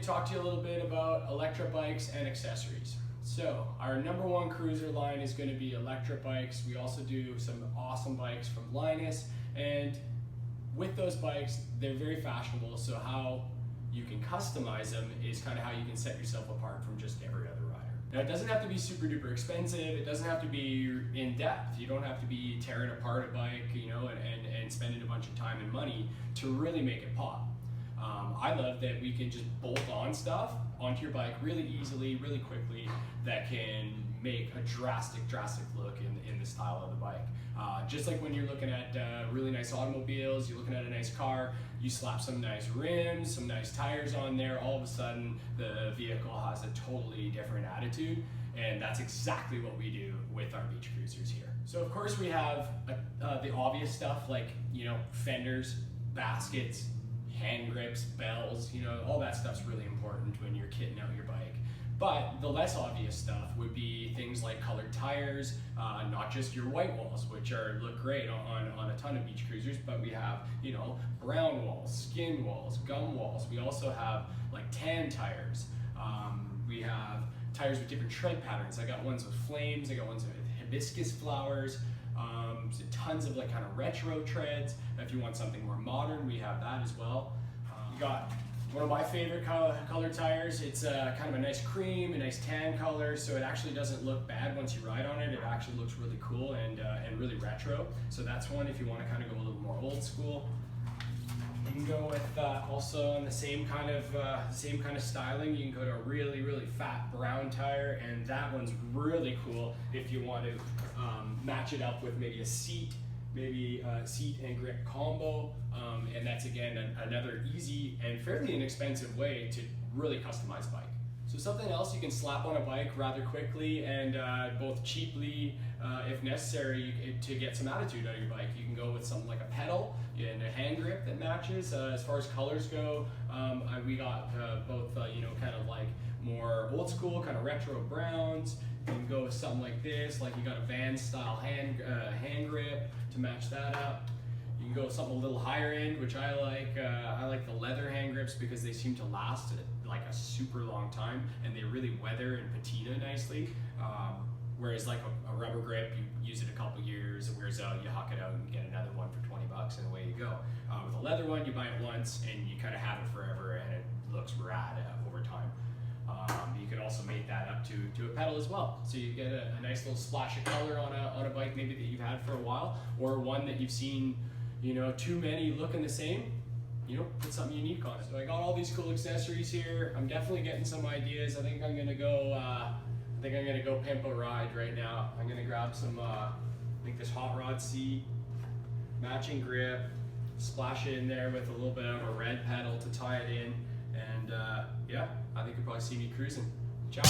talk to you a little bit about electric bikes and accessories. So our number one cruiser line is going to be electric bikes. We also do some awesome bikes from Linus, and with those bikes, they're very fashionable, so how you can customize them is kind of how you can set yourself apart from just every other rider. Now, it doesn't have to be super duper expensive, it doesn't have to be in depth, you don't have to be tearing apart a bike, you know, and spending a bunch of time and money to really make it pop. I love that we can just bolt on stuff onto your bike really easily, really quickly, that can make a drastic look in the style of the bike. Just like when you're looking at really nice automobiles, you're looking at a nice car, you slap some nice rims, some nice tires on there, all of a sudden the vehicle has a totally different attitude, and that's exactly what we do with our beach cruisers here. So of course we have the obvious stuff like, you know, fenders, baskets, hand grips, bells, you know, all that stuff's really important when you're kitting out your bike. But the less obvious stuff would be things like colored tires, not just your white walls, which look great on a ton of beach cruisers, but we have, you know, brown walls, skin walls, gum walls. We also have like tan tires. We have tires with different tread patterns. I got ones with flames, I got ones with hibiscus flowers. So tons of like kind of retro treads. If you want something more modern, we have that as well. You got one of my favorite color tires. It's kind of a nice cream, a nice tan color, so it actually doesn't look bad once you ride on it. It actually looks really cool and really retro. So that's one if you want to kind of go a little more old school. You can go with also on the same kind of styling. You can go to a really fat brown tire, and that one's really cool if you want to match it up with maybe a seat, seat and grip combo, and that's again another easy and fairly inexpensive way to really customize a bike. So something else you can slap on a bike rather quickly and both cheaply, if necessary, to get some attitude out of your bike. You can go with something like a pedal and a hand grip that matches. As far as colors go, we got both, you know, kind of like more old school, kind of retro browns. You can go with something like this, like you got a Vans style hand grip to match that up. You can go with something a little higher end, which I like. I like the leather hand grips because they seem to last like a super long time, and they really weather and patina nicely. Whereas like a rubber grip, you use it a couple years, it wears out, you huck it out and get another one for 20 bucks and away you go. With a leather one, you buy it once and you kind of have it forever, and it looks rad over time. You can also make that up to a pedal as well. So you get a nice little splash of color on a bike maybe that you've had for a while, or one that you've seen, you know, too many looking the same. You know, put something unique on it. So I got all these cool accessories here. I'm definitely getting some ideas. I think I'm gonna go pimp a ride right now. I'm gonna grab some, make this hot rod seat, matching grip, splash it in there with a little bit of a red pedal to tie it in, and yeah, I think you'll probably see me cruising. Ciao.